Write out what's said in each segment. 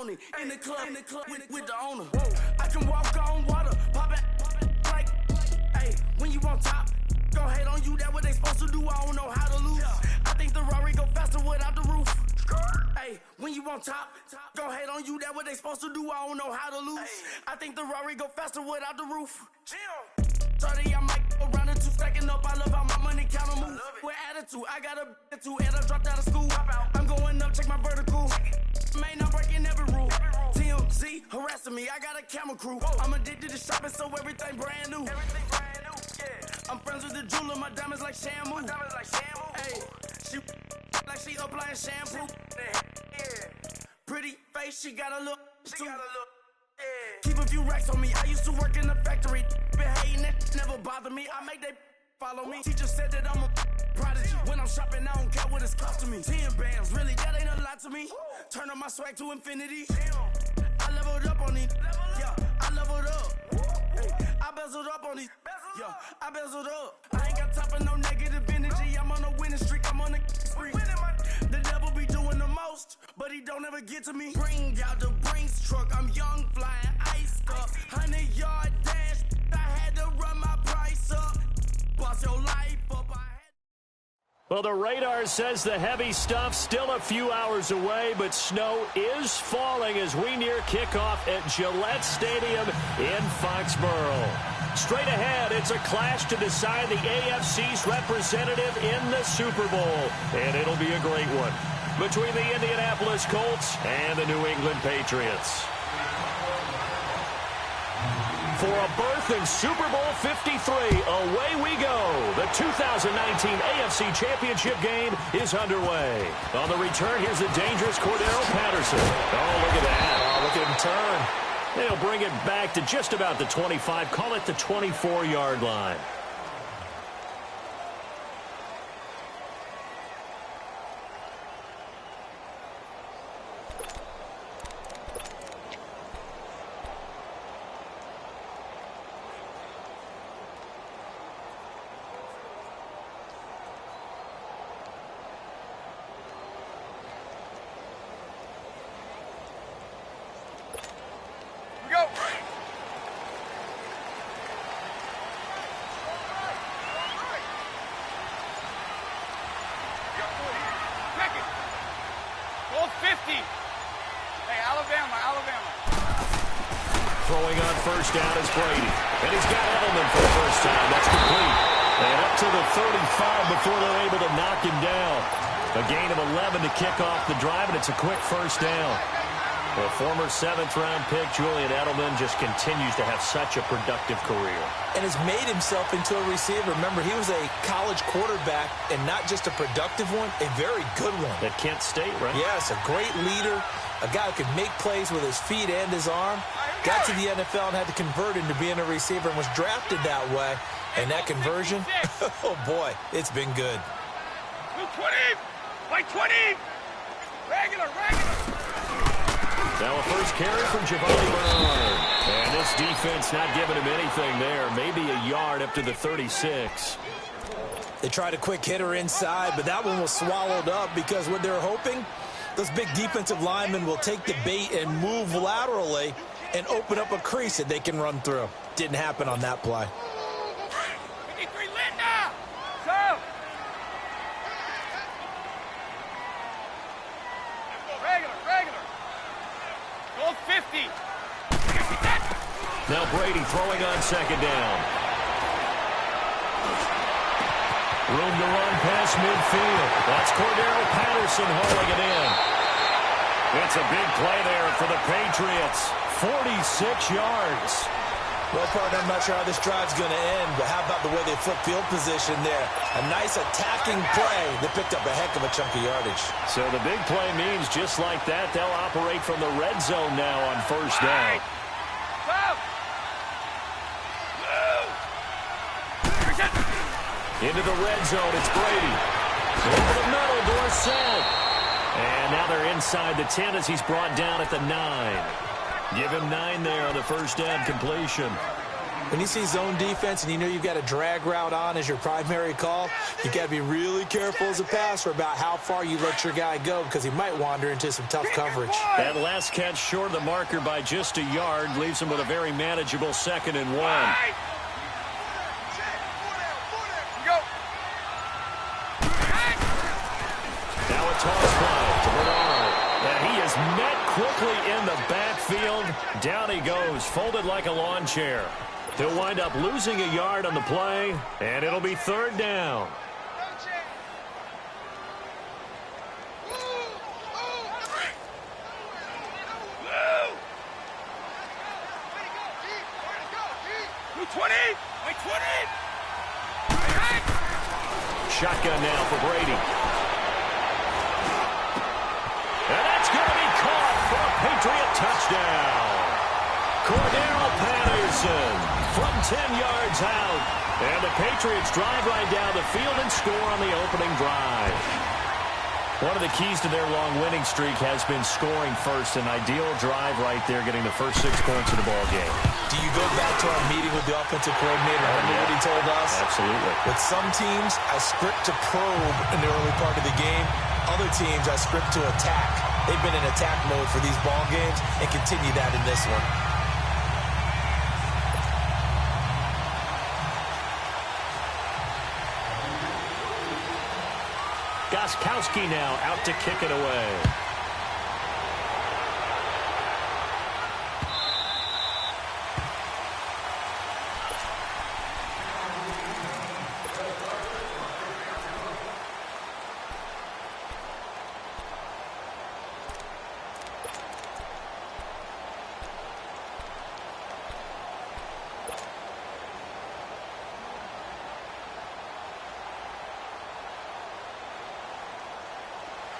Tony in the club with the owner. I can walk on water, pop it like, hey, when you on top, go hate on you, that what they supposed to do, I don't know how to lose. I think the Rari go faster without the roof. Hey, when you on top, go hate on you, that what they supposed to do, I don't know how to lose. I think the Rari go faster without the roof. 30, I might go round and two, stacking up, I love how my money counter move. With attitude, I got a attitude, and I dropped out of school. I'm going up, check my vertical. Man, I'm breaking every rule. TMZ harassing me, I got a camera crew. I'm addicted to shopping, so everything brand new. I'm friends with the jeweler, my diamonds like Shamu. Hey, she like she applying shampoo. Pretty face, she got a look. Keep a few racks on me. I used to work in the factory. Been hating it, never bother me. I make they follow me. Teacher said that I'm a prodigy. When I'm shopping, I don't care what it's costing me. 10 bands, really, that ain't a lot to me. Turn up my swag to infinity. I leveled up on these. Yeah, I leveled up. I bezeled up on these. Yeah, I bezeled up. I ain't got time for no negative energy. I'm on a winning streak. I'm on a spree. The devil be doing the most, but he don't ever get to me. Bring out the Brinks truck. I'm young, flying, iced up. 100-yard dash. I had to run my price up. Boss your life up. Well, the radar says the heavy stuff still a few hours away, but snow is falling as we near kickoff at Gillette Stadium in Foxborough. Straight ahead, it's a clash to decide the AFC's representative in the Super Bowl, and it'll be a great one between the Indianapolis Colts and the New England Patriots. For a berth in Super Bowl 53, away we go. The 2019 AFC Championship game is underway. On the return, here's the dangerous Cordero Patterson. Oh, look at that. Oh, look at him turn. They'll bring it back to just about the 25. Call it the 24-yard line. Throwing on first down is Brady. And he's got Edelman for the first time. That's complete. And up to the 35 before they're able to knock him down. A gain of 11 to kick off the drive, and it's a quick first down. The former 7th-round pick, Julian Edelman, just continues to have such a productive career. And has made himself into a receiver. Remember, he was a college quarterback, and not just a productive one, a very good one. At Kent State, right? Yes, a great leader, a guy who could make plays with his feet and his arm. Got to the NFL and had to convert into being a receiver and was drafted that way. And that conversion, oh boy, it's been good. 220, like 20, regular. Now a first carry from Giovanni Bernard. And this defense not giving him anything there. Maybe a yard up to the 36. They tried a quick hitter inside, but that one was swallowed up because what they're hoping, those big defensive linemen will take the bait and move laterally and open up a crease that they can run through. Didn't happen on that play. 53 Linda! Go! Regular. Goal 50. Now Brady throwing on second down. Room to run past midfield. That's Cordero Patterson hauling it in. It's a big play there for the Patriots. 46 yards. Well, partner, I'm not sure how this drive's going to end, but how about the way they flip field position there? A nice attacking play that picked up a heck of a chunk of yardage. So the big play means just like that, they'll operate from the red zone now on first down. Into the red zone, it's Brady. Over the middle, Dorsett. And now they're inside the 10 as he's brought down at the 9. Give him 9 there on the first down completion. When you see zone defense and you know you've got a drag route on as your primary call, you got to be really careful as a passer about how far you let your guy go because he might wander into some tough coverage. That last catch short of the marker by just a yard leaves him with a very manageable 2nd and 1. Now a toss play to Bernard. And he is met quickly in the backfield. Down he goes, folded like a lawn chair. He'll wind up losing a yard on the play, and it'll be 3rd down. Shotgun now for Brady. And that's going to be caught for a Patriot touchdown. Cordero Patterson from 10 yards out. And the Patriots drive right down the field and score on the opening drive. One of the keys to their long winning streak has been scoring first. An ideal drive right there, getting the first 6 points of the ball game. Do you go back to our meeting with the offensive coordinator? Remember what he told us? Absolutely. With some teams, I script to probe in the early part of the game. Other teams, I script to attack. They've been in attack mode for these ball games and continue that in this one. Gostkowski now out to kick it away.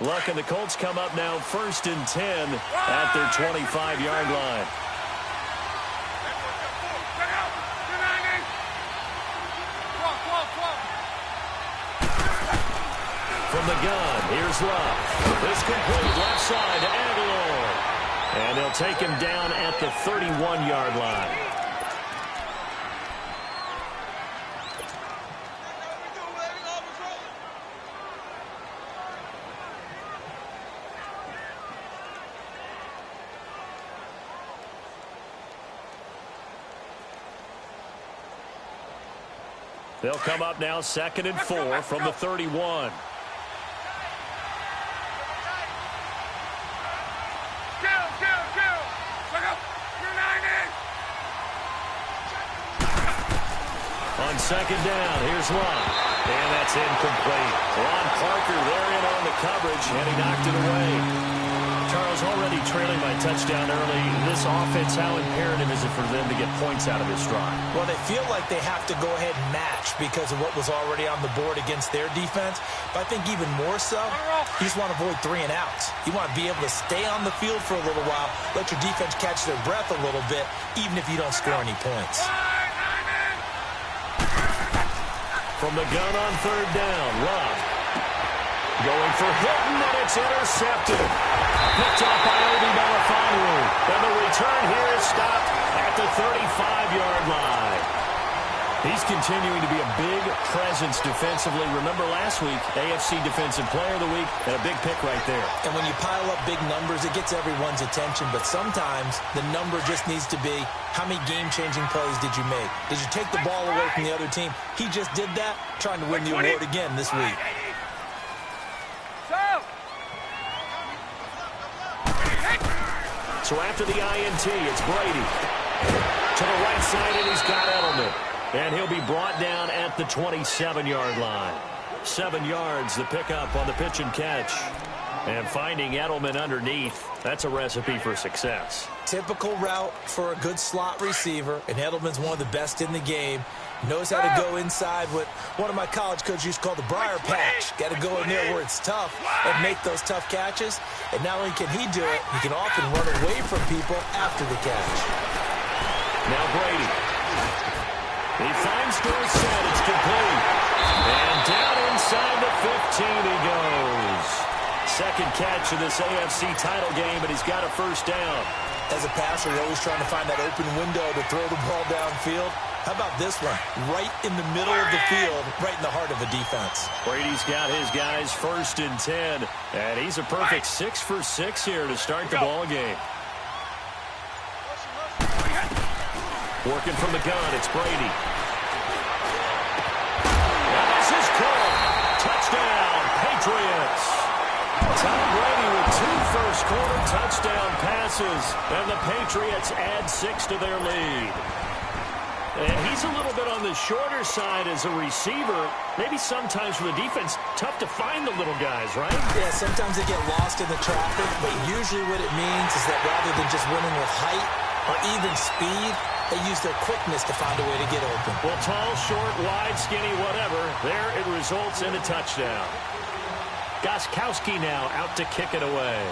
Luck and the Colts come up now 1st and 10 at their 25-yard line. From the gun, here's Love. This complete left side to Aguilar. And they'll take him down at the 31-yard line. They'll come up now 2nd and 4 from the 31. On 2nd down, here's Love. And that's incomplete. Ron Parker there in on the coverage, and he knocked it away. Charles, already trailing by touchdown early. This offense, how imperative is it for them to get points out of this drive? Well, they feel like they have to go ahead and match because of what was already on the board against their defense. But I think even more so, you just want to avoid 3 and outs. You want to be able to stay on the field for a little while, let your defense catch their breath a little bit, even if you don't score any points. From the gun on 3rd down, Love. Going for Hilton, and it's intercepted. Picked up by Obi Melifonwu. And the return here is stopped at the 35-yard line. He's continuing to be a big presence defensively. Remember last week, AFC Defensive Player of the Week, and a big pick right there. And when you pile up big numbers, it gets everyone's attention. But sometimes the number just needs to be, how many game-changing plays did you make? Did you take the ball away from the other team? He just did that, trying to win the award again this week. So after the INT, it's Brady. To the right side, and he's got Edelman. And he'll be brought down at the 27-yard line. 7 yards, the pickup on the pitch and catch. And finding Edelman underneath, that's a recipe for success. Typical route for a good slot receiver, and Edelman's one of the best in the game. Knows how to go inside what one of my college coaches used to call the briar patch. Got to go in there where it's tough and make those tough catches. And not only can he do it, he can often run away from people after the catch. Now Brady. He finds Dorsett. It's complete. And down inside the 15 he goes. 2nd catch in this AFC title game, and he's got a first down. As a passer, you're always trying to find that open window to throw the ball downfield. How about this one? Right in the middle of the field, right in the heart of a defense. Brady's got his guys 1st and 10, and he's a perfect 6 for 6 here to start the ball game. Working from the gun, it's Brady. This is called. Touchdown, Patriots. Tom Brady with 2 first-quarter touchdown passes, and the Patriots add 6 to their lead. And he's a little bit on the shorter side as a receiver. Maybe sometimes for the defense, tough to find the little guys, right? Yeah, sometimes they get lost in the traffic, but usually what it means is that rather than just winning with height or even speed, they use their quickness to find a way to get open. Well, tall, short, wide, skinny, whatever, there it results in a touchdown. Gostkowski now out to kick it away.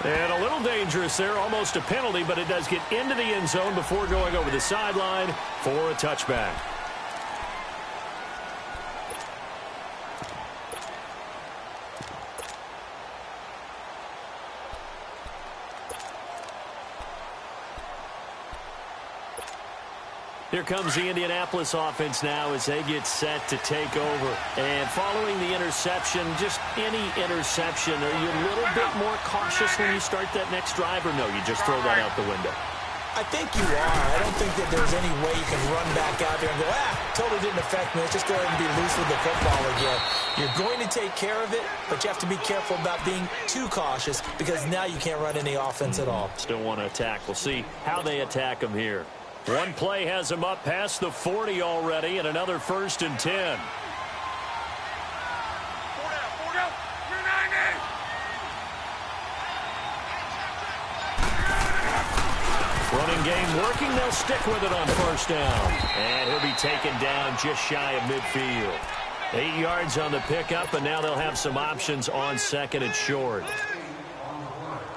And a little dangerous there, almost a penalty, but it does get into the end zone before going over the sideline for a touchback. Here comes the Indianapolis offense now as they get set to take over. And following the interception, just any interception, are you a little bit more cautious when you start that next drive, or no, you just throw that out the window? I think you are. I don't think that there's any way you can run back out there and go, totally didn't affect me. Let's just go ahead and be loose with the football again. You're going to take care of it, but you have to be careful about being too cautious because now you can't run any offense at all. Still want to attack. We'll see how they attack them here. One play has him up past the 40 already, and another 1st and 10. 4 down. You're 90. Running game working. They'll stick with it on 1st down. And he'll be taken down just shy of midfield. 8 yards on the pickup, and now they'll have some options on 2nd and short.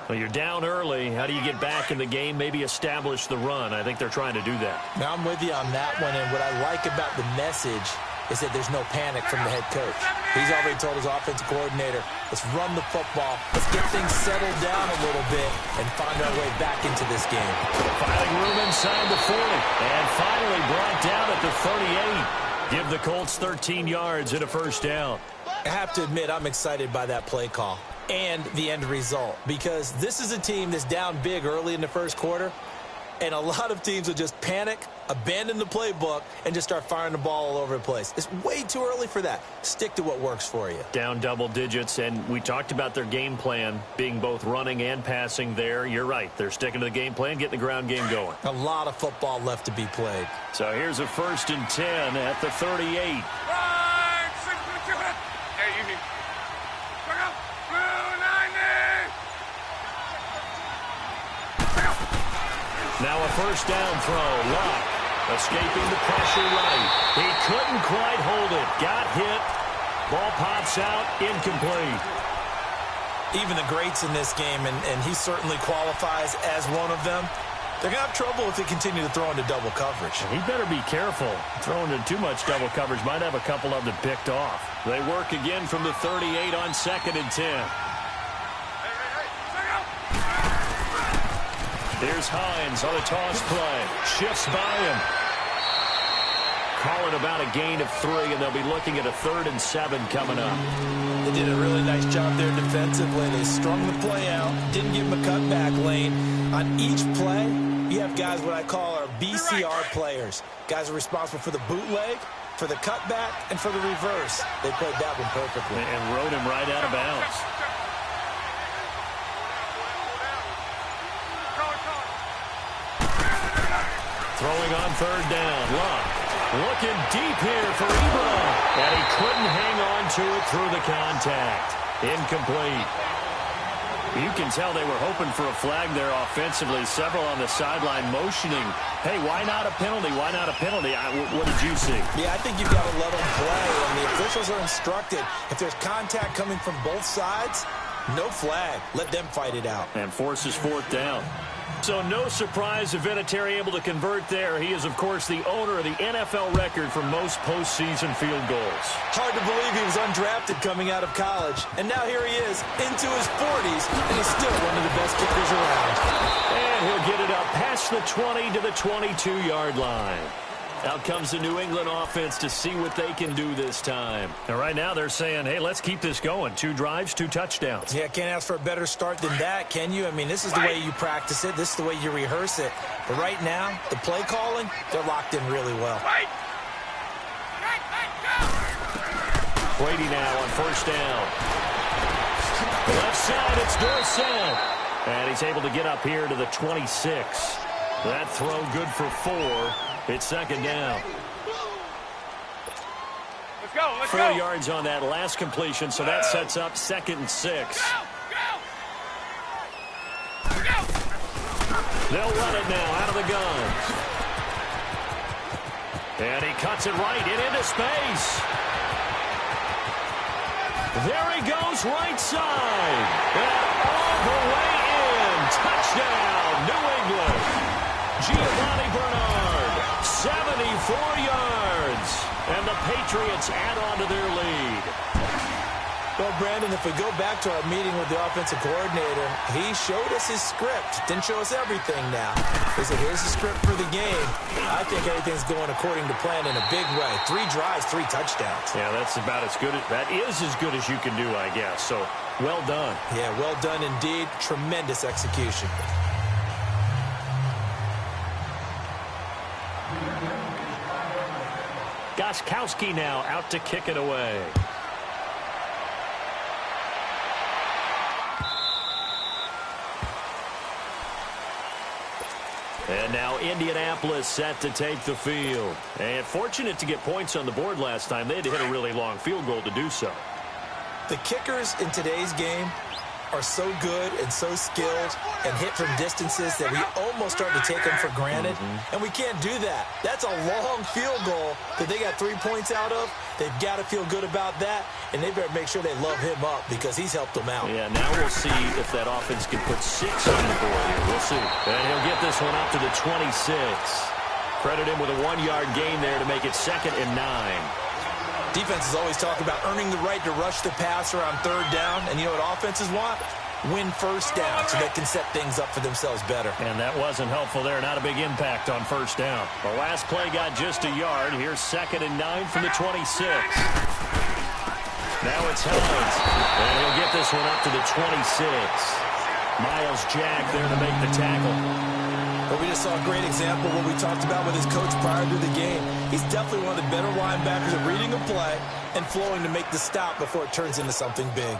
Well, you're down early. How do you get back in the game, maybe establish the run? I think they're trying to do that. Now, I'm with you on that one, and what I like about the message is that there's no panic from the head coach. He's already told his offensive coordinator, let's run the football, let's get things settled down a little bit and find our way back into this game. Finding room inside the 40, and finally brought down at the 38. Give the Colts 13 yards and a 1st down. I have to admit, I'm excited by that play call and the end result, because this is a team that's down big early in the 1st quarter, and a lot of teams will just panic, abandon the playbook, and just start firing the ball all over the place. It's way too early for that. Stick to what works for you. Down double digits, and we talked about their game plan being both running and passing there. You're right. They're sticking to the game plan, getting the ground game going. A lot of football left to be played. So here's a 1st and 10 at the 38. Now a 1st down throw. Luck escaping the pressure right. He couldn't quite hold it. Got hit. Ball pops out. Incomplete. Even the greats in this game, and he certainly qualifies as one of them, they're going to have trouble if they continue to throw into double coverage. He better be careful. Throwing into too much double coverage might have a couple of them picked off. They work again from the 38 on 2nd and 10. Here's Hines on a toss play. Shifts by him. Calling about a gain of 3, and they'll be looking at a 3rd and 7 coming up. They did a really nice job there defensively. They strung the play out, didn't give him a cutback lane. On each play, you have guys what I call our BCR players. Guys are responsible for the bootleg, for the cutback, and for the reverse. They played that one perfectly. And rode him right out of bounds. Throwing on 3rd down. Luck looking deep here for Ebron. And he couldn't hang on to it through the contact. Incomplete. You can tell they were hoping for a flag there offensively. Several on the sideline motioning. Hey, why not a penalty? Why not a penalty? What did you see? Yeah, I think you've got to let them play. And the officials are instructed, if there's contact coming from both sides, no flag. Let them fight it out. And forces 4th down. So no surprise if Vinatieri able to convert there. He is, of course, the owner of the NFL record for most postseason field goals. Hard to believe he was undrafted coming out of college. And now here he is, into his 40s, and he's still one of the best kickers around. And he'll get it up past the 20 to the 22-yard line. Out comes the New England offense to see what they can do this time. And right now they're saying, hey, let's keep this going. 2 drives, 2 touchdowns. Yeah, can't ask for a better start than that, can you? I mean, this is the way you practice it. This is the way you rehearse it. But right now, the play calling, they're locked in really well. Brady now on first down. Left side, it's Dorsett. And he's able to get up here to the 26. That throw good for 4. It's second down. Let's go, let's 4 go. yards on that last completion, so that sets up 2nd and 6. They'll run it now out of the gun. And he cuts it right into space. There he goes, right side. And all the way in. Touchdown, New England. Giovanni Bernard, 74 yards. And the Patriots add on to their lead. Well, Brandon, if we go back to our meeting with the offensive coordinator, he showed us his script. Didn't show us everything now. He said, here's the script for the game. I think everything's going according to plan in a big way. 3 drives, 3 touchdowns. Yeah, that's about as good. That is as good as you can do, I guess. So, well done. Yeah, well done indeed. Tremendous execution. Gostkowski now out to kick it away. And now Indianapolis set to take the field. And fortunate to get points on the board last time. They had to hit a really long field goal to do so. The kickers in today's game are so good and so skilled and hit from distances that we almost start to take them for granted. And we can't do that. That's a long field goal that they got 3 points out of. They've got to feel good about that, and they better make sure they love him up because he's helped them out. Yeah, now we'll see if that offense can put 6 on the board here. We'll see. And he'll get this one up to the 26. Credit him with a 1-yard gain there to make it 2nd and 9. Defenses always talk about earning the right to rush the passer on 3rd down, and you know what offenses want? Win 1st down so they can set things up for themselves better. And that wasn't helpful there. Not a big impact on 1st down. The last play got just a yard. Here's 2nd and 9 from the 26. Now it's Hines. And he'll get this one up to the 26. Miles Jack there to make the tackle. But we just saw a great example of what we talked about with his coach prior to the game. He's definitely one of the better linebackers at reading a play and flowing to make the stop before it turns into something big.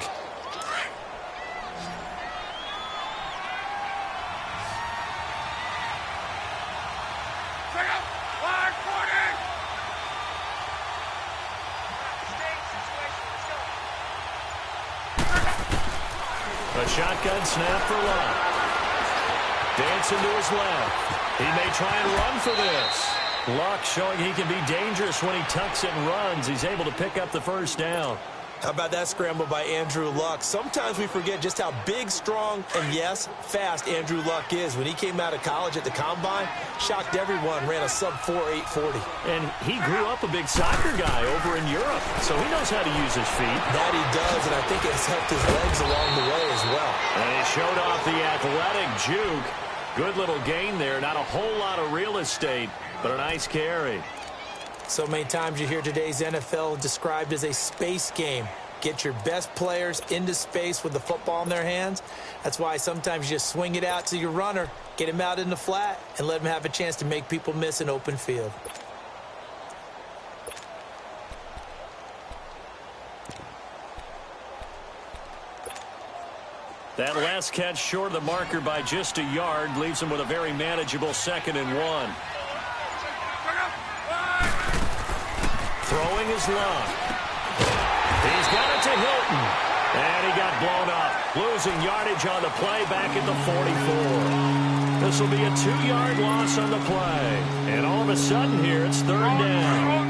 A shotgun snap for Luck. Dancing to his left. He may try and run for this. Luck showing he can be dangerous when he tucks it and runs. He's able to pick up the 1st down. How about that scramble by Andrew Luck? Sometimes we forget just how big, strong, and, yes, fast Andrew Luck is. When he came out of college at the Combine, shocked everyone, ran a sub-4 840. And he grew up a big soccer guy over in Europe, so he knows how to use his feet. That he does, and I think it's helped his legs along the way as well. And he showed off the athletic juke. Good little gain there. Not a whole lot of real estate, but a nice carry. So many times you hear today's NFL described as a space game. Get your best players into space with the football in their hands. That's why sometimes you just swing it out to your runner, get him out in the flat, and let him have a chance to make people miss an open field. That last catch short of the marker by just a yard leaves him with a very manageable 2nd and 1. Throwing his Luck. He's got it to Hilton. And he got blown up. Losing yardage on the play back at the 44. This will be a 2-yard loss on the play. And all of a sudden here, it's 3rd down.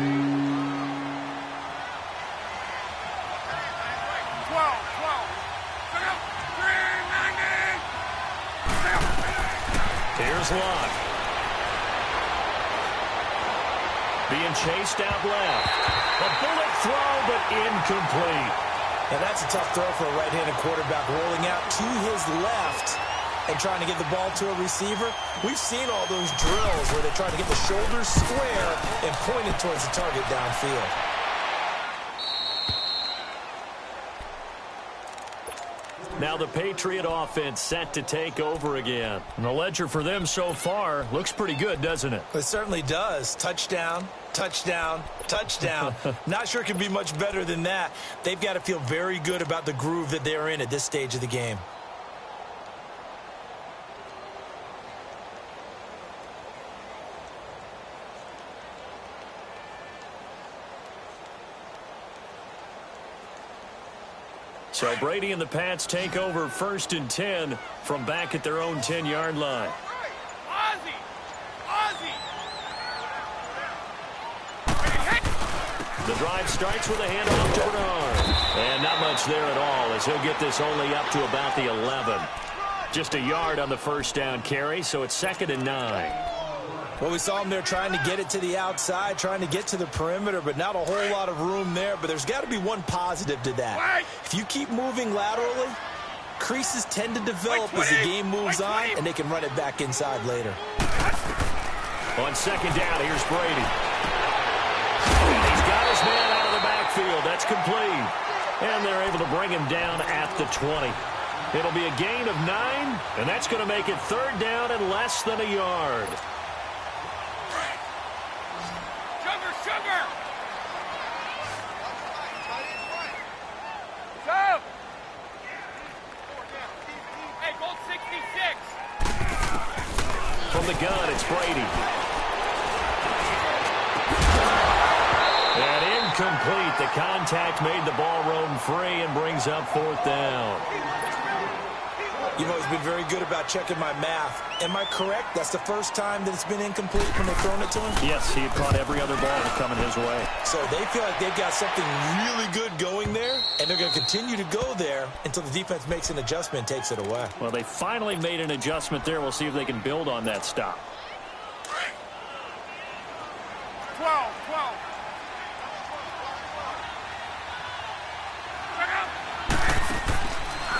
12. Here's Luck. Being chased out left. A bullet throw, but incomplete. Now that's a tough throw for a right-handed quarterback, rolling out to his left and trying to get the ball to a receiver. We've seen all those drills where they're trying to get the shoulders square and point it towards the target downfield. Now the Patriot offense set to take over again. And the ledger for them so far looks pretty good, doesn't it? It certainly does. Touchdown, touchdown, touchdown. Not sure it can be much better than that. They've got to feel very good about the groove that they're in at this stage of the game. So Brady and the Pats take over 1st and 10 from back at their own 10-yard line. The drive starts with a handoff to Bernard. And not much there at all as he'll get this only up to about the 11. Just a yard on the first down carry, so it's 2nd and 9. Well, we saw him there trying to get it to the outside, trying to get to the perimeter, but not a whole lot of room there. But there's got to be one positive to that. If you keep moving laterally, creases tend to develop as the game moves on, and they can run it back inside later. On 2nd down, here's Brady. And he's got his man out of the backfield. That's complete. And they're able to bring him down at the 20. It'll be a gain of 9, and that's going to make it 3rd down and less than a yard. Sugar! Hey, Gold 66! From the gun, it's Brady. And incomplete. The contact made the ball roam free and brings up 4th down. You've always been very good about checking my math. Am I correct? That's the first time that it's been incomplete when they've thrown it to him? Yes, he had caught every other ball coming his way. So they feel like they've got something really good going there, and they're going to continue to go there until the defense makes an adjustment and takes it away. Well, they finally made an adjustment there. We'll see if they can build on that stop. 12.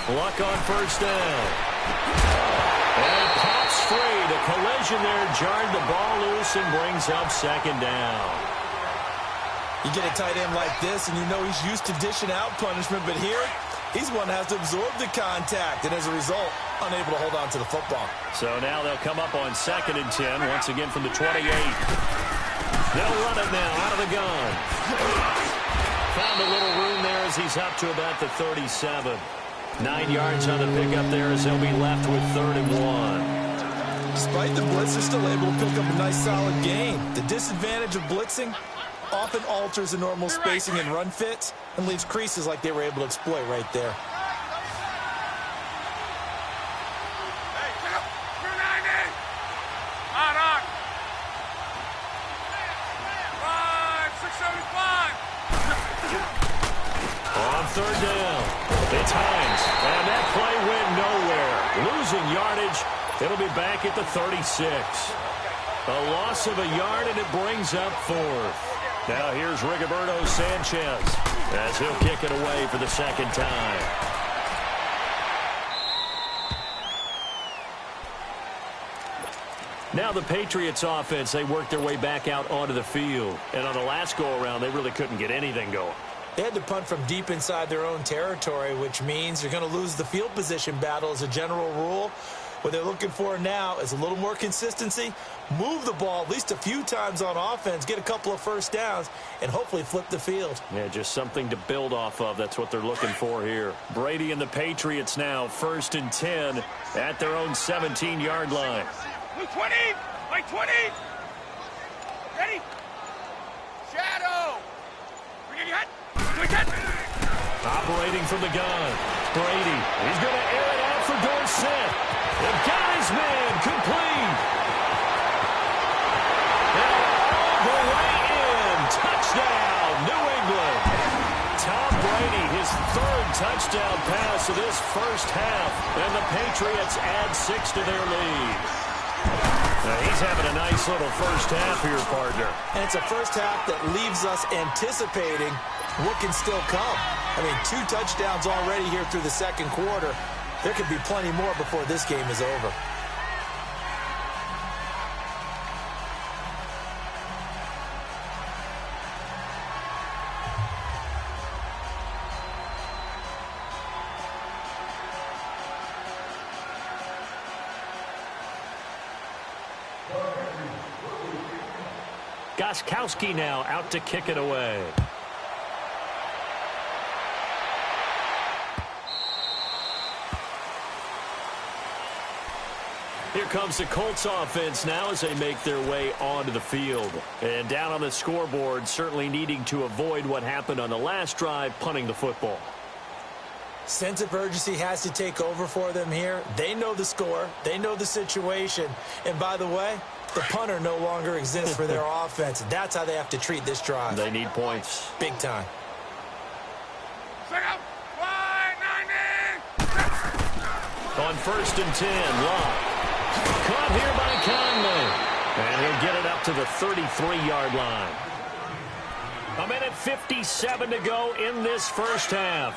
Luck on 1st down. And pops free. The collision there jarred the ball loose and brings up 2nd down. You get a tight end like this, and you know he's used to dishing out punishment, but here, he's one that has to absorb the contact, and as a result, unable to hold on to the football. So now they'll come up on 2nd and 10, once again from the 28. They'll run it now out of the gun. Found a little room there as he's up to about the 37. 9 yards on the pickup there as they'll be left with 3rd and 1. Despite the blitz, they're still able to pick up a nice solid gain. The disadvantage of blitzing often alters the normal spacing and run fits and leaves creases like they were able to exploit right there. Hey, you're 90! On! 675! On 3rd down, it's Hines, and that play went nowhere. Losing yardage, it'll be back at the 36. A loss of a yard, and it brings up 4th. Now here's Rigoberto Sanchez as he'll kick it away for the 2nd time. Now the Patriots offense, they worked their way back out onto the field. And on the last go-around, they really couldn't get anything going. They had to punt from deep inside their own territory, which means they're going to lose the field position battle as a general rule. What they're looking for now is a little more consistency, move the ball at least a few times on offense, get a couple of 1st downs, and hopefully flip the field. Yeah, just something to build off of. That's what they're looking for here. Brady and the Patriots now 1st and 10 at their own 17-yard line. 20! Like 20! Ready? Shadow! Operating from the gun. Brady, he's going to air it out for Dorsett. They've got his man complete. And all the way in. Touchdown, New England. Tom Brady, his 3rd touchdown pass of this first half. And the Patriots add 6 to their lead. He's having a nice little first half here, partner. And it's a first half that leaves us anticipating what can still come. I mean, 2 touchdowns already here through the second quarter. There could be plenty more before this game is over. Gostkowski now out to kick it away. Here comes the Colts offense now as they make their way onto the field. And down on the scoreboard, certainly needing to avoid what happened on the last drive, punting the football. Sense of urgency has to take over for them here. They know the score. They know the situation. And by the way, the punter no longer exists for their offense. That's how they have to treat this drive. They need points. Big time. On 1st and 10, Locke. Caught here by Conley. And he'll get it up to the 33-yard line. 1:57 to go in this first half.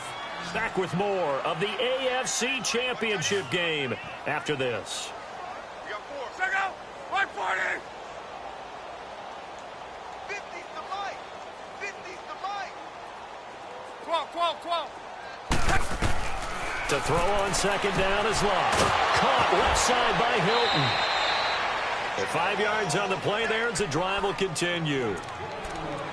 Back with more of the AFC Championship game after this. You got 4. Second, 140. 50's the mic. 50's the mic. 12. To throw on second down is Locke. Caught left side by Hilton. At 5 yards on the play there, as the drive will continue.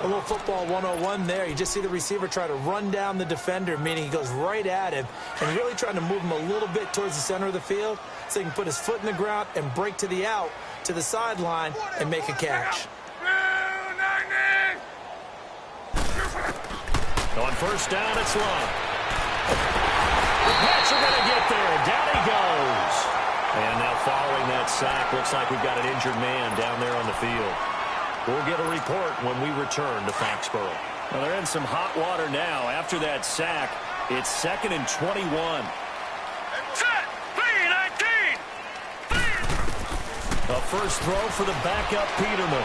A little football 101 there. You just see the receiver try to run down the defender, meaning he goes right at him and really trying to move him a little bit towards the center of the field so he can put his foot in the ground and break to the out, to the sideline, and make a catch. On first down, it's Locke. The Pats are going to get there. Down he goes. And now following that sack, looks like we've got an injured man down there on the field. We'll get a report when we return to Foxborough. Well, they're in some hot water now. After that sack, it's 2nd and 21. Set. 3-19. A first throw for the backup Peterman.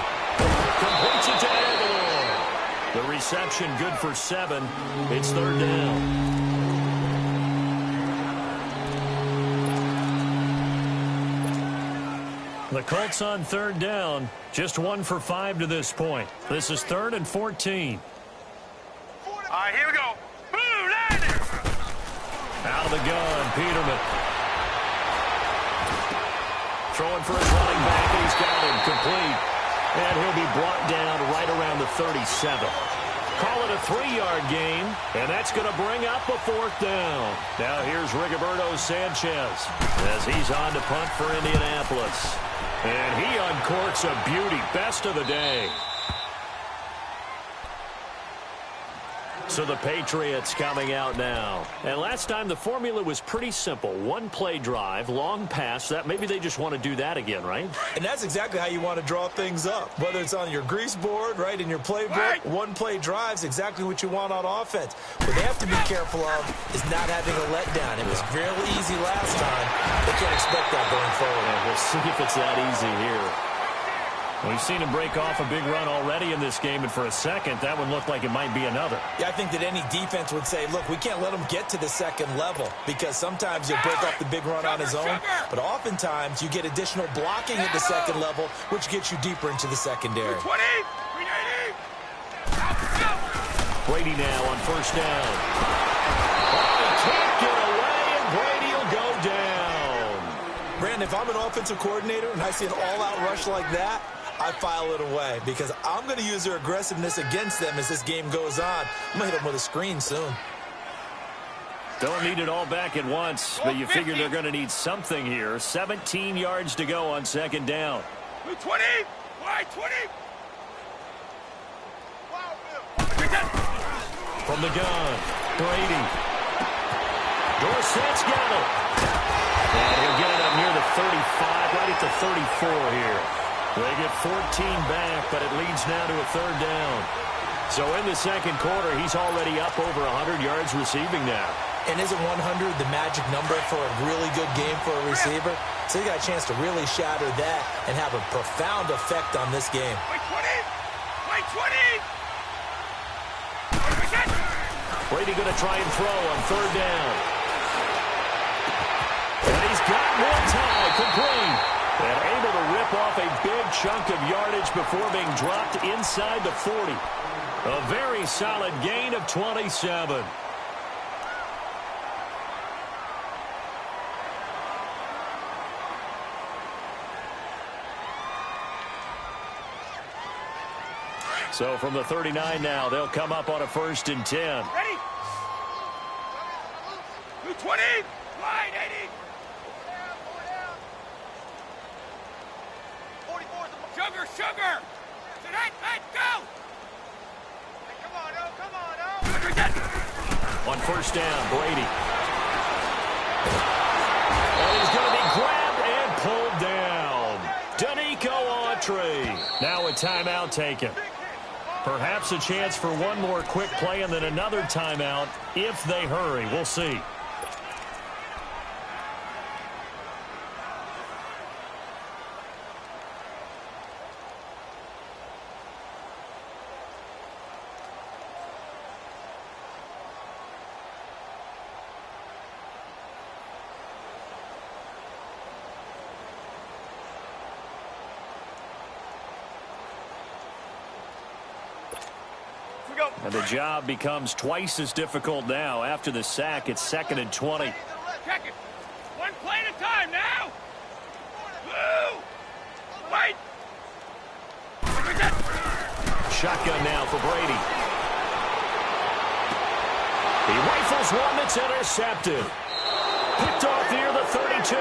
Completes it to Aguilar. The reception good for 7. It's 3rd down. The Colts on 3rd down, just 1 for 5 to this point. This is 3rd and 14. All right, here we go. Boom, Niners. Out of the gun, Peterman. Throwing for his running back, and he's got him complete. And he'll be brought down right around the 37. Call it a 3-yard gain, and that's going to bring up a 4th down. Now here's Rigoberto Sanchez as he's on to punt for Indianapolis. And he uncorks a beauty. Best of the day. So the Patriots coming out now. And last time the formula was pretty simple. 1-play drive, long pass. That maybe they just want to do that again, right? And that's exactly how you want to draw things up. Whether it's on your grease board, right, in your playbook, 1-play drive is exactly what you want on offense. What they have to be careful of is not having a letdown. It was fairly easy last time. They can't expect that going forward. Yeah, we'll see if it's that easy here. We've seen him break off a big run already in this game, and for a second, that one looked like it might be another. Yeah, I think that any defense would say, look, we can't let him get to the second level, because sometimes he'll break off the big run on his own, but oftentimes you get additional blocking at the second level, which gets you deeper into the secondary. 20. Brady now on first down. Oh, he can't get away, and Brady will go down. Brandon, if I'm an offensive coordinator and I see an all-out rush like that, I file it away because I'm going to use their aggressiveness against them as this game goes on. I'm going to hit them with a screen soon. Don't need it all back at once, but you figure they're going to need something here. 17 yards to go on second down. 20. Wide 20. From the gun, Brady. Dorsett's got it. And he'll get it up near the 35, right at the 34 here. They get 14 back, but it leads now to a 3rd down. So in the second quarter, he's already up over 100 yards receiving now. And isn't 100 the magic number for a really good game for a receiver? So he got a chance to really shatter that and have a profound effect on this game. Wait 20! Wait 20! Brady going to try and throw on third down. And he's got one tie complete. And able to rip off a big chunk of yardage before being dropped inside the 40. A very solid gain of 27. So from the 39 now, they'll come up on a 1st and 10. Ready? 220! Line 80! 44. Sugar! Hey, go! Hey, come on, oh! On 1st down, Brady. And he's going to be grabbed and pulled down. Danico Autry. Now a timeout taken. Perhaps a chance for one more quick play and then another timeout if they hurry. We'll see. And the job becomes twice as difficult now. After the sack, it's 2nd and 20. Check it. One play at a time now. Woo! Wait! Shotgun now for Brady. He rifles one that's intercepted. Picked off near the 32.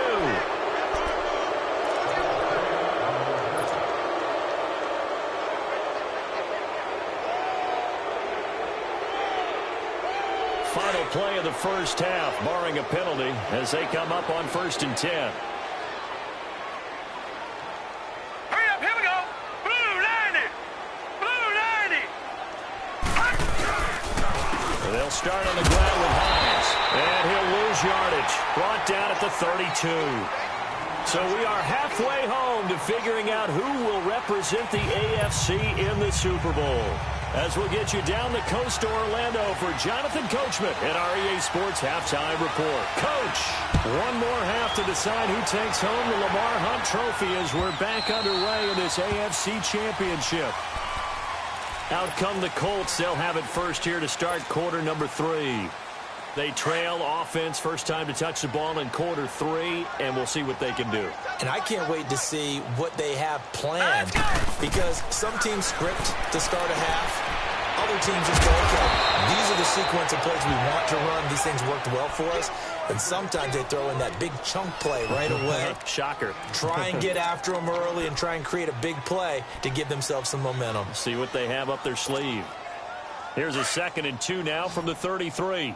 Final play of the first half, barring a penalty, as they come up on 1st and 10. Hurry up, here we go. Blue 90. And they'll start on the ground with Hines. And he'll lose yardage. Brought down at the 32. So we are halfway home to figuring out who will represent the AFC in the Super Bowl. As we'll get you down the coast to Orlando for Jonathan Coachman at our EA Sports Halftime Report. Coach, one more half to decide who takes home the Lamar Hunt Trophy as we're back underway in this AFC Championship. Out come the Colts. They'll have it first here to start quarter number 3. They trail offense, first time to touch the ball in quarter 3, and we'll see what they can do. And I can't wait to see what they have planned, because some teams script to start a half. Other teams just go, okay, these are the sequence of plays we want to run. These things worked well for us. And sometimes they throw in that big chunk play right away. Shocker. Try and get after them early and try and create a big play to give themselves some momentum. See what they have up their sleeve. Here's a 2nd and 2 now from the 33.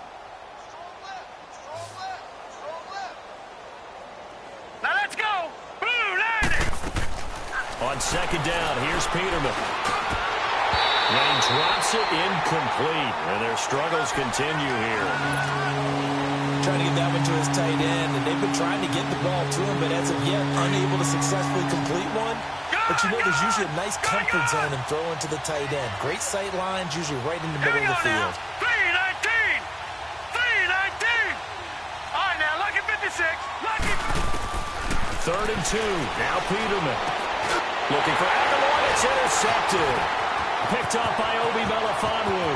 Now let's go. Blue 90. On 2nd down, here's Peterman. And he drops it incomplete. And their struggles continue here. Trying to get that one to his tight end, and they've been trying to get the ball to him, but as of yet, unable to successfully complete one. But you know, there's usually a nice comfort zone in throwing to the tight end. Great sight lines, usually right in the middle of the field. 319. 319. All right, now, lucky 56. Lucky. 3rd and 2. Now Peterman. Looking for Aguilar. It's intercepted. Picked off by Obi Melifonwu.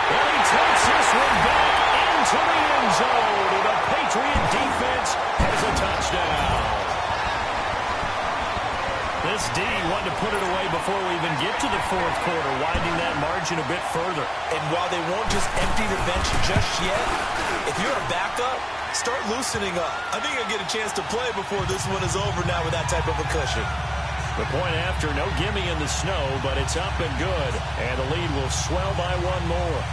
And he takes this one back into the end zone. And the Patriot defense has a touchdown. This D wanted to put it away before we even get to the 4th quarter, widening that margin a bit further. And while they won't just empty the bench just yet, if you're a backup, start loosening up. I think you'll get a chance to play before this one is over now with that type of a cushion. The point after, no gimme in the snow, but it's up and good. And the lead will swell by one more.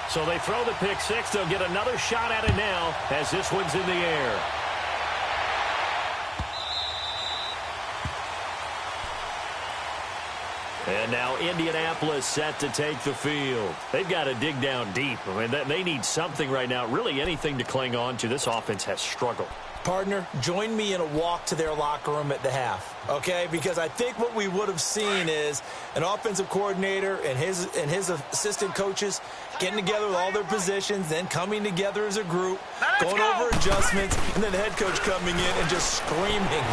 So they throw the pick 6. They'll get another shot at it now as this one's in the air. And now Indianapolis set to take the field. They've got to dig down deep. I mean, they need something right now, really anything to cling on to. This offense has struggled. Partner, join me in a walk to their locker room at the half, okay? Because I think what we would have seen is an offensive coordinator and his assistant coaches getting together with all their positions, then coming together as a group, going over adjustments, and then the head coach coming in and just screaming,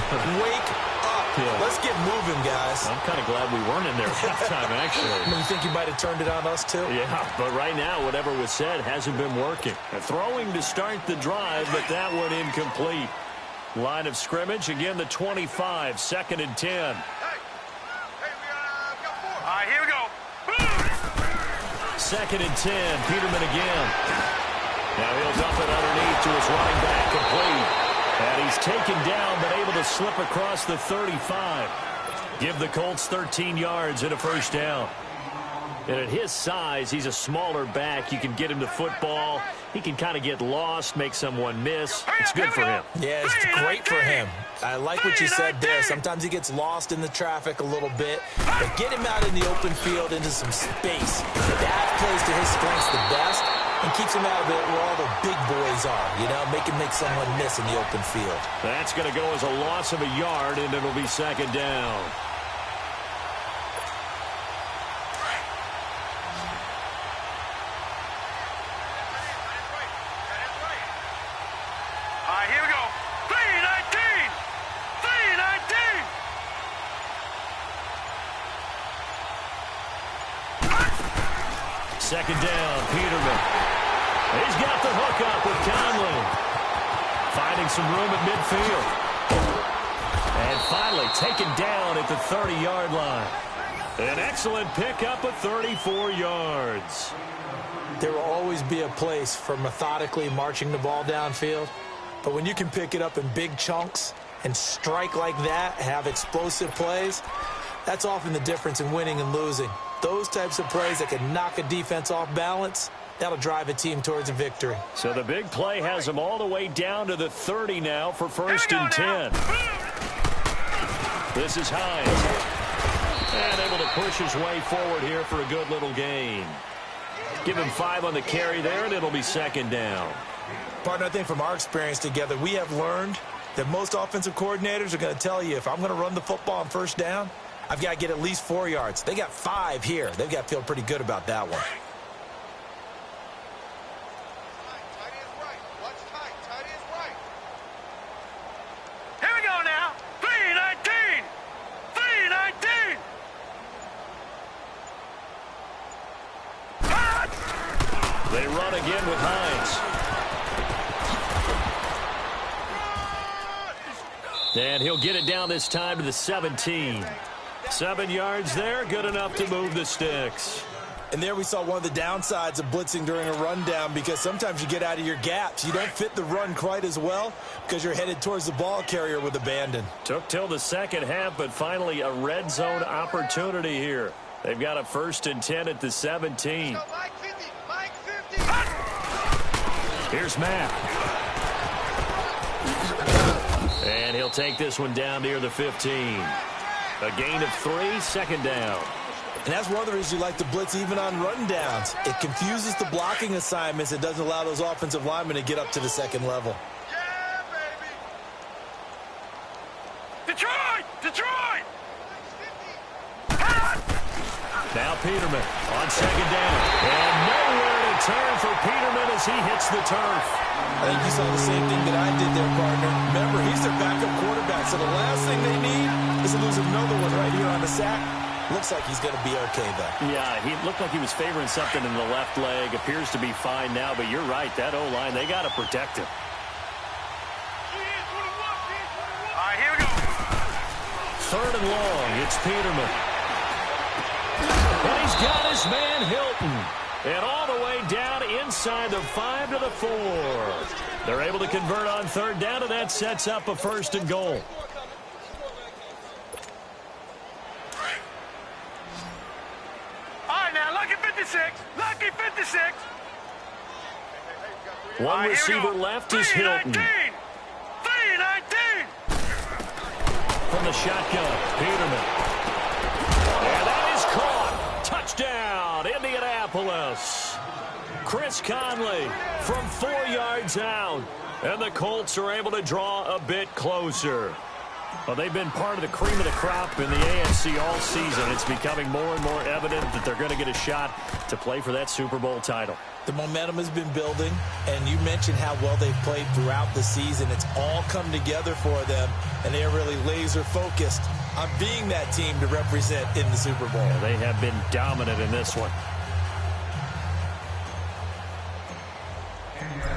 wake up. Yeah. Let's get moving, guys. I'm kind of glad we weren't in there at halftime, actually. You think you might have turned it on us, too? Yeah, but right now, whatever was said hasn't been working. Throwing to start the drive, but that one incomplete. Line of scrimmage, again, the 25, 2nd and 10. Hey, we got 4. All right, here we go. 2nd and 10, Peterman again. Now he'll dump it underneath to his running back, complete. And he's taken down, but able to slip across the 35. Give the Colts 13 yards and a first down. And at his size, he's a smaller back. You can get him to football. He can kind of get lost, make someone miss. It's good for him. Yeah, it's great for him. I like what you said there. Sometimes he gets lost in the traffic a little bit. But get him out in the open field into some space. That plays to his strengths the best and keeps him out of it where all the big boys are. You know, make him make someone miss in the open field. That's going to go as a loss of a yard, and it'll be 2nd down. Second down, Peterman. He's got the hook up with Conley. Finding some room at midfield. And finally taken down at the 30-yard line. An excellent pickup of 34 yards. There will always be a place for methodically marching the ball downfield. But when you can pick it up in big chunks and strike like that, have explosive plays, that's often the difference in winning and losing. Those types of plays that can knock a defense off balance, that'll drive a team towards a victory. So the big play has him all the way down to the 30 now for 1st and 10. This is Hines. And able to push his way forward here for a good little gain. Give him 5 on the carry there, and it'll be 2nd down. Partner, I think from our experience together, we have learned that most offensive coordinators are going to tell you, if I'm going to run the football on 1st down, I've got to get at least 4 yards. They got 5 here. They've got to feel pretty good about that one. Tight end's right. Watch tight. Tight end's right. Here we go now. 3-19. 3-19. They run again with Hines. And he'll get it down this time to the 17. 7 yards there, good enough to move the sticks. And there we saw one of the downsides of blitzing during a rundown, because sometimes you get out of your gaps. You don't fit the run quite as well because you're headed towards the ball carrier with abandon. Took till the second half, but finally a red zone opportunity here. They've got a 1st and 10 at the 17. Here's Matt. And he'll take this one down near the 15. A gain of 3, 2nd down. And that's one of the reasons you like to blitz even on rundowns. It confuses the blocking assignments. It doesn't allow those offensive linemen to get up to the second level. Yeah, baby. Detroit! Detroit! Now Peterman on 2nd down. And nowhere to turn for Peterman as he hits the turf. I think you saw the same thing that I did there, partner. Remember, he's their backup quarterback, so the last thing they need is to lose another one right here on the sack. Looks like he's going to be okay, though. Yeah, he looked like he was favoring something in the left leg. Appears to be fine now, but you're right. That O-line, they got to protect him. All right, here we go. 3rd and long. It's Peterman. And he's got his man Hilton. And all the way down inside the 5 to the 4. They're able to convert on 3rd down, and that sets up a 1st and goal. All right, now, lucky 56. Lucky 56. One receiver left is Hilton. 3-19. From the shotgun, Peterman. And that is this. Chris Conley from 4 yards out. And the Colts are able to draw a bit closer. Well, they've been part of the cream of the crop in the AFC all season. It's becoming more and more evident that they're going to get a shot to play for that Super Bowl title. The momentum has been building, and you mentioned how well they've played throughout the season. It's all come together for them, and they're really laser-focused on being that team to represent in the Super Bowl. Yeah, they have been dominant in this one.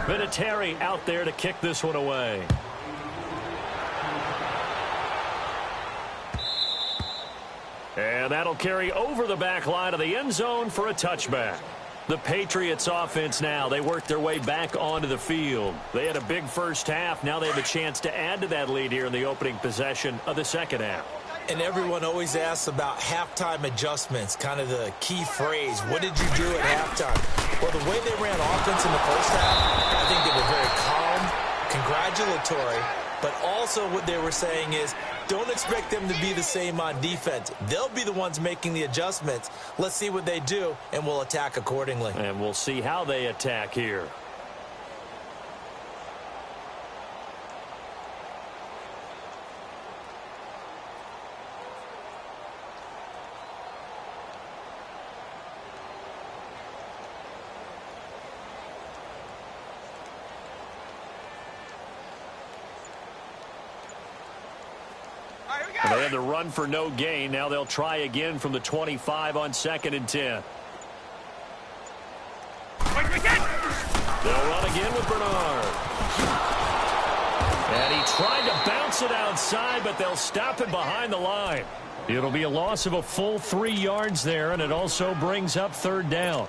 Vinatieri out there to kick this one away. And that'll carry over the back line of the end zone for a touchback. The Patriots offense now, they work their way back onto the field. They had a big first half. Now they have a chance to add to that lead here in the opening possession of the second half. And everyone always asks about halftime adjustments, kind of the key phrase. What did you do at halftime? Well, the way they ran offense in the first half, I think they were very calm, congratulatory, but also what they were saying is don't expect them to be the same on defense. They'll be the ones making the adjustments. Let's see what they do, and we'll attack accordingly. And we'll see how they attack here. They had the run for no gain. Now they'll try again from the 25 on 2nd and 10. They'll run again with Bernard. And he tried to bounce it outside, but they'll stop him behind the line. It'll be a loss of a full 3 yards there, and it also brings up 3rd down.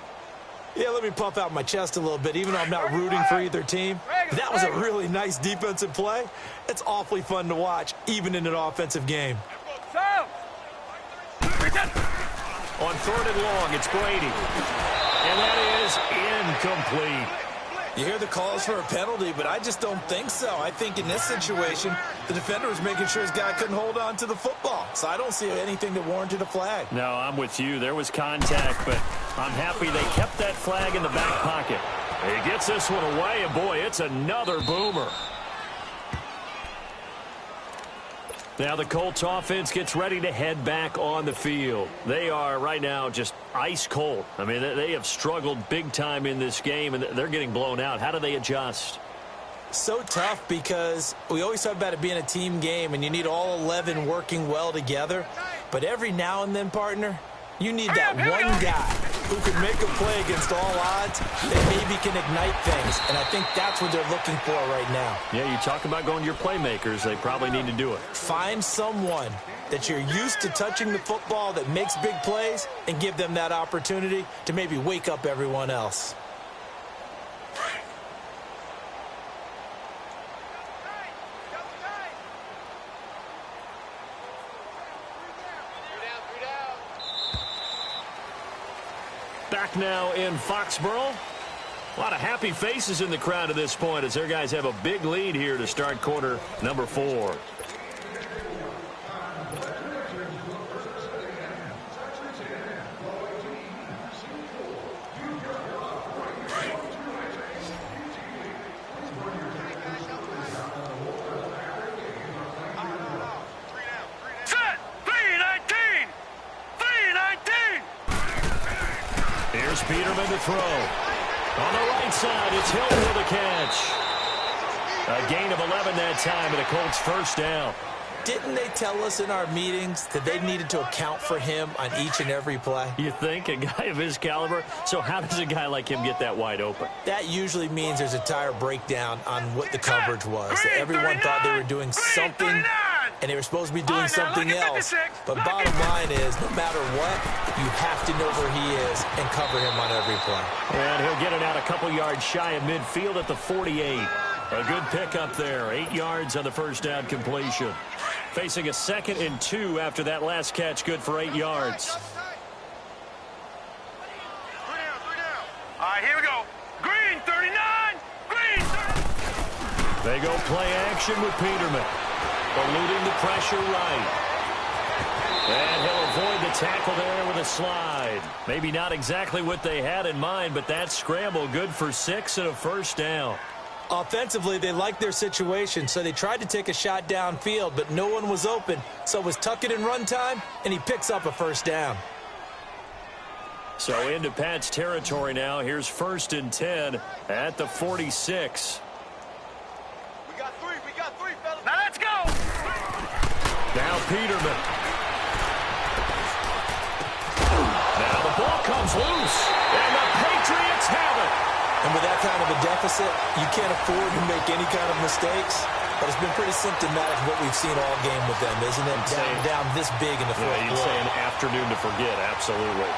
Yeah, let me puff out my chest a little bit, even though I'm not rooting for either team. That was a really nice defensive play. It's awfully fun to watch, even in an offensive game. On 3rd and long, it's Brady. And that is incomplete. You hear the calls for a penalty, but I just don't think so. I think in this situation, the defender was making sure his guy couldn't hold on to the football. So I don't see anything that warranted a flag. No, I'm with you. There was contact, but I'm happy they kept that flag in the back pocket. He gets this one away, and boy, it's another boomer. Now the Colts offense gets ready to head back on the field. They are right now just ice cold. I mean, they have struggled big time in this game, and they're getting blown out. How do they adjust? So tough because we always talk about it being a team game, and you need all 11 working well together. But every now and then, partner, you need that one guy who can make a play against all odds that maybe can ignite things. And I think that's what they're looking for right now. Yeah, you talk about going to your playmakers. They probably need to do it. Find someone that you're used to touching the football that makes big plays and give them that opportunity to maybe wake up everyone else. Back now in Foxborough. A lot of happy faces in the crowd at this point as their guys have a big lead here to start quarter number 4. Peterman to throw. On the right side, it's Hilton with a catch. A gain of 11 that time, and the Colts first down. Didn't they tell us in our meetings that they needed to account for him on each and every play? You think? A guy of his caliber? So how does a guy like him get that wide open? That usually means there's a tire breakdown on what the coverage was. Everyone thought they were doing something, and they were supposed to be doing something else. But bottom line is, no matter what, you have to know where he is and cover him on every play. And he'll get it out a couple yards shy of midfield at the 48. A good pickup there. 8 yards on the first down completion. Facing a 2nd and 2 after that last catch, good for 8 yards. All right, here we go. Green, 39. Green, 39. They go play action with Peterman. Eluding the pressure right. And he'll avoid the tackle there with the slide. Maybe not exactly what they had in mind, but that scramble good for 6 and a first down. Offensively, they liked their situation, so they tried to take a shot downfield, but no one was open. So it was tuck it in run time, and he picks up a first down. So into Pat's territory now. Here's 1st and 10 at the 46. We got three, fellas. Now let's go! Now Peterman. Now the ball comes loose, and the Patriots have it. And with that kind of a deficit, you can't afford to make any kind of mistakes. But it's been pretty symptomatic of what we've seen all game with them, isn't it? Down this big in the fourth quarter. You'd say an afternoon to forget, absolutely.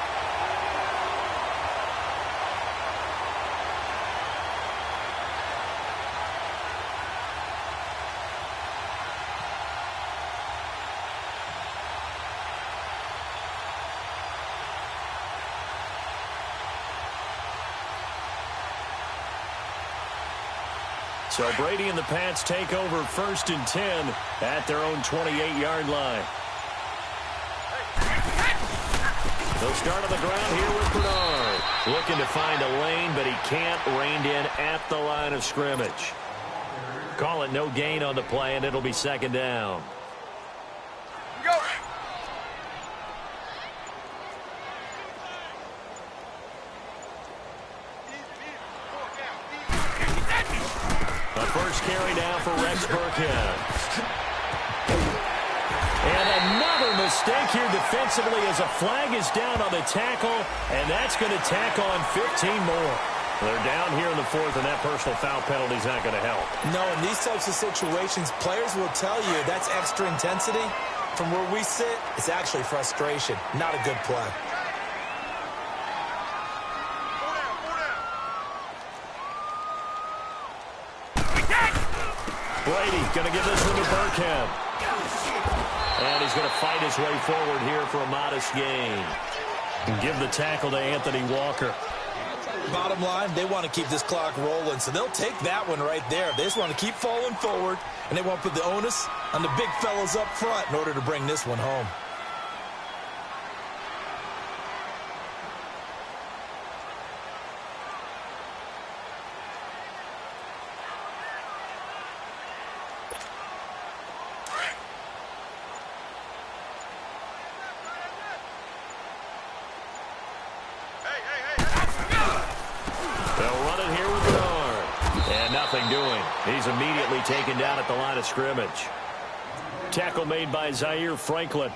So Brady and the Pats take over 1st and 10 at their own 28-yard line. They'll start on the ground here with Bernard. Looking to find a lane, but he can't. Reined in at the line of scrimmage. Call it no gain on the play, and it'll be 2nd down. Go! First carry now for Rex Burkhead. And another mistake here defensively as a flag is down on the tackle, and that's going to tack on 15 more. They're down here in the 4th, and that personal foul penalty is not going to help. No, in these types of situations, players will tell you that's extra intensity. From where we sit, it's actually frustration, not a good play. Brady going to give this one to Burkhead. And he's going to fight his way forward here for a modest gain. And give the tackle to Anthony Walker. Bottom line, they want to keep this clock rolling, so they'll take that one right there. They just want to keep falling forward, and they want to put the onus on the big fellas up front in order to bring this one home. He's immediately taken down at the line of scrimmage. Tackle made by Zaire Franklin.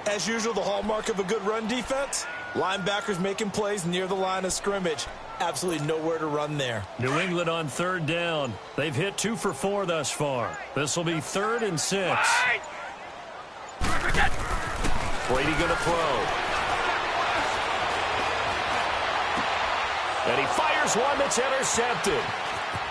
As usual, the hallmark of a good run defense, linebackers making plays near the line of scrimmage. Absolutely nowhere to run there. New England on 3rd down. They've hit 2 for 4 thus far. This will be 3rd and 6. Brady going to throw. And he fires one that's intercepted.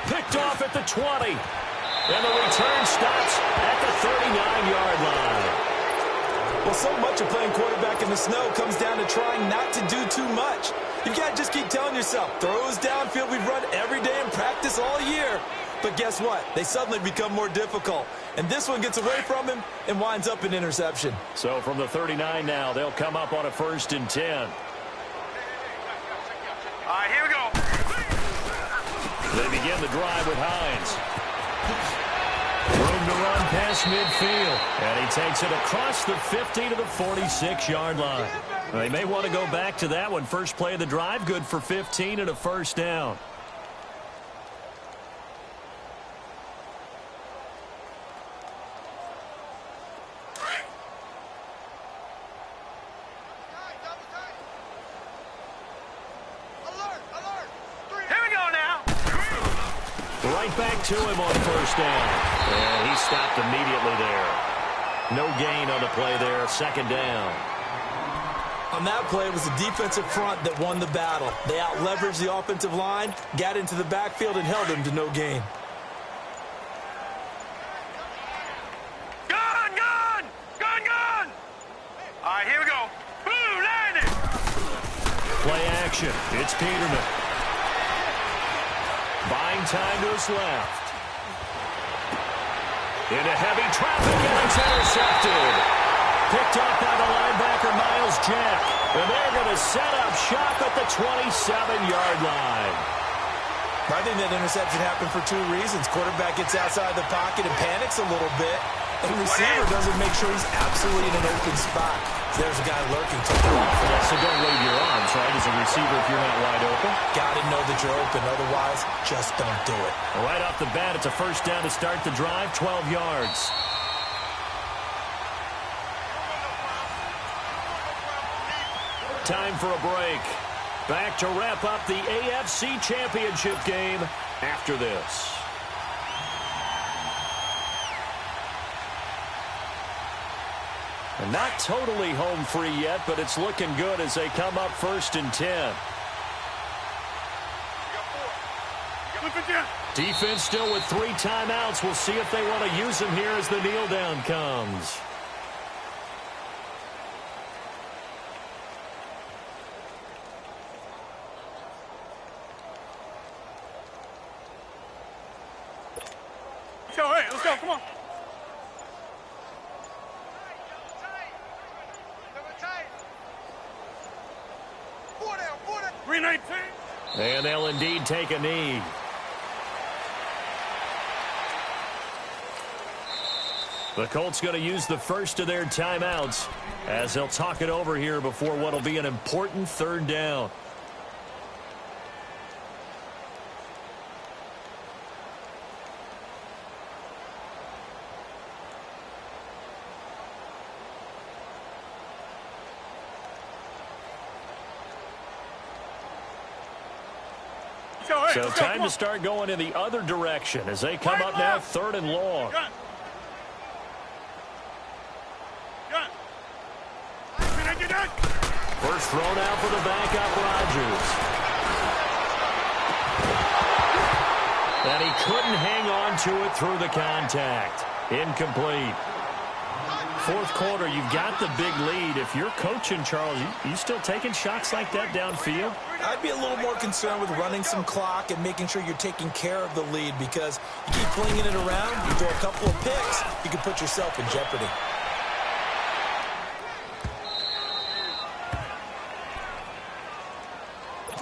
Picked off at the 20. And the return stops at the 39-yard line. Well, so much of playing quarterback in the snow comes down to trying not to do too much. You've got to just keep telling yourself, throws downfield we've run every day in practice all year. But guess what? They suddenly become more difficult. And this one gets away from him and winds up an interception. So from the 39 now, they'll come up on a 1st and 10. All right, here we go. They begin the drive with Hines. Room to run past midfield. And he takes it across the 50 to the 46-yard line. They may want to go back to that one. First play of the drive, good for 15 and a first down. Right back to him on 1st down. And he stopped immediately there. No gain on the play there. 2nd down. On that play, it was the defensive front that won the battle. They out-leveraged the offensive line, got into the backfield, and held him to no gain. Gun! Gun! Gun! Gun! All right, here we go. Boom! Landed! Play action. It's Peterman. Buying time to his left. Into heavy traffic, and it's intercepted. Picked off by the linebacker, Miles Jack. And they're going to set up shop at the 27-yard line. I think that interception happened for two reasons. Quarterback gets outside the pocket and panics a little bit. And receiver doesn't make sure he's absolutely in an open spot. There's a guy lurking. Yeah, so don't wave your arms, right, as a receiver if you're not wide open. Got to know that you're open. Otherwise, just don't do it. Right off the bat, it's a first down to start the drive, 12 yards. Time for a break. Back to wrap up the AFC Championship game after this. And not totally home free yet, but it's looking good as they come up 1st and 10. Defense still with 3 timeouts. We'll see if they want to use them here as the kneel down comes. All right, let's go. Come on. And they'll indeed take a knee. The Colts going to use the first of their timeouts as they'll talk it over here before what will be an important 3rd down. So time to start going in the other direction as they come up now 3rd and long. First thrown out for the backup, Rodgers. And he couldn't hang on to it through the contact. Incomplete. 4th quarter, you've got the big lead. If you're coaching, Charles, you still taking shots like that downfield? I'd be a little more concerned with running some clock and making sure you're taking care of the lead, because you keep flinging it around, you throw a couple of picks, you can put yourself in jeopardy.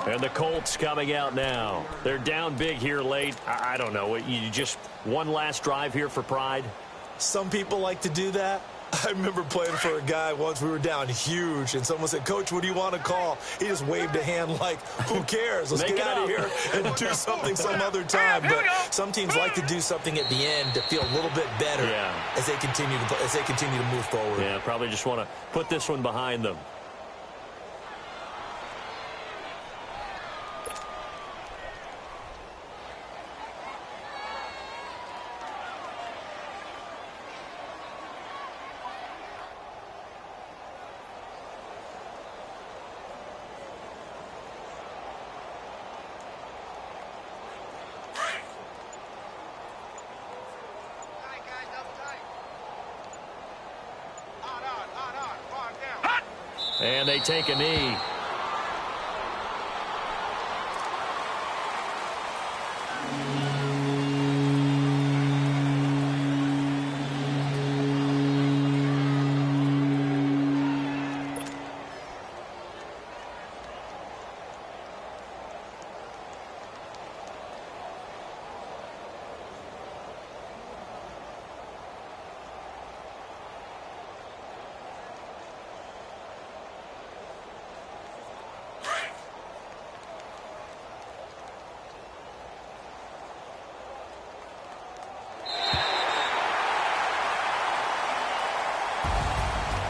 And the Colts coming out now. They're down big here late. I don't know. You just one last drive here for pride? Some people like to do that. I remember playing for a guy once. We were down huge, and someone said, "Coach, what do you want to call?" He just waved a hand like, who cares? Let's get out of here and do something some other time. But some teams like to do something at the end to feel a little bit better as they continue to move forward. Yeah, probably just want to put this one behind them. And they take a knee.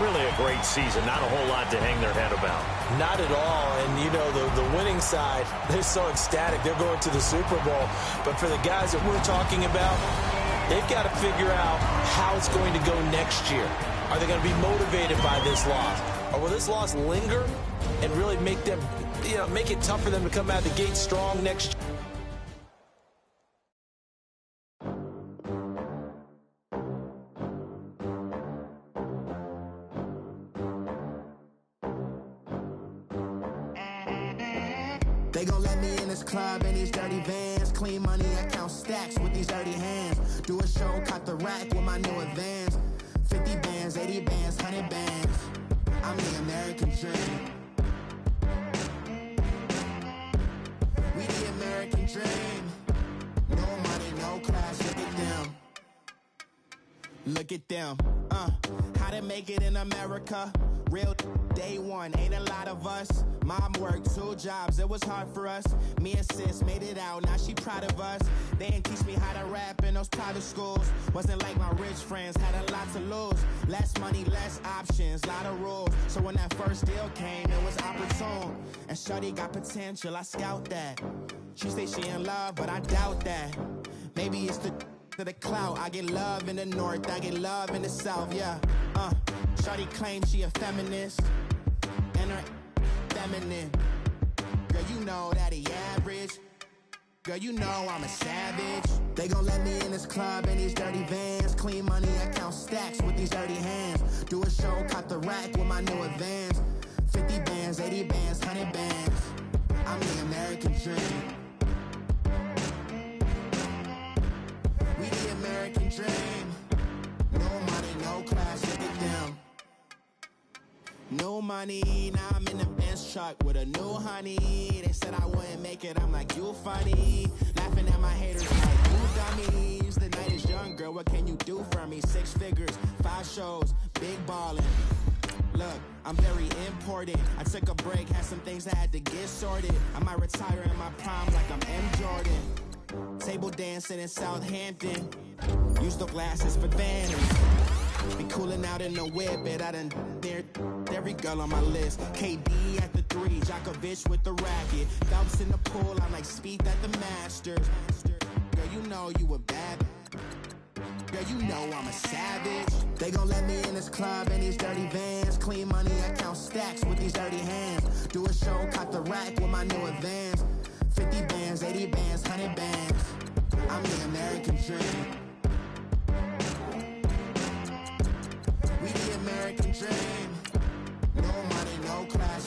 Really a great season. Not a whole lot to hang their head about. Not at all. And, you know, the winning side, they're so ecstatic. They're going to the Super Bowl. But for the guys that we're talking about, they've got to figure out how it's going to go next year. Are they going to be motivated by this loss? Or will this loss linger and really make them, make it tough for them to come out of the gate strong next year? They gon' let me in this club in these dirty vans. Clean money, I count stacks with these dirty hands. Do a show, caught the rack with my new advance. 50 bands, 80 bands, 100 bands. I'm the American dream. Look at them, how to make it in America. Real day one, ain't a lot of us. Mom worked 2 jobs, it was hard for us. Me and sis made it out, now she proud of us. They didn't teach me how to rap in those private schools. Wasn't like my rich friends, had a lot to lose. Less money, less options, lot of rules. So when that first deal came, it was opportune. And shawty got potential, I scout that. She say she in love, but I doubt that. Maybe it's to the clout. I get love in the north, I get love in the south, yeah. Shawty claims she a feminist, and her feminine. Girl, you know that he average. Girl, you know I'm a savage. They gon' let me in this club in these dirty vans. Clean money, I count stacks with these dirty hands. Do a show, caught the rack with my new advance. 50 bands, 80 bands, 100 bands. I'm the American dream. We the American dream. No money, no class, look at them. No money, now I'm in the Benz truck with a new honey. They said I wouldn't make it, I'm like, you funny. Laughing at my haters like, you dummies. The night is young, girl, what can you do for me? 6 figures, 5 shows, big ballin'. Look, I'm very important. I took a break, had some things I had to get sorted. I might retire in my prime like I'm M. Jordan. Table dancing in Southampton. Use the glasses for vanity. Be cooling out in the whip, but I done dared every girl on my list. KD at the 3, Djokovic with the racket. Phelps in the pool, I'm like Speed at the Masters. Girl, you know you a bad. Girl, you know I'm a savage. They gon' let me in this club in these dirty vans. Clean money, I count stacks with these dirty hands. Do a show, caught the rack with my new advance. 50 bands, 80 bands, 100 bands. I'm the American dream. We the American dream. No money, no class.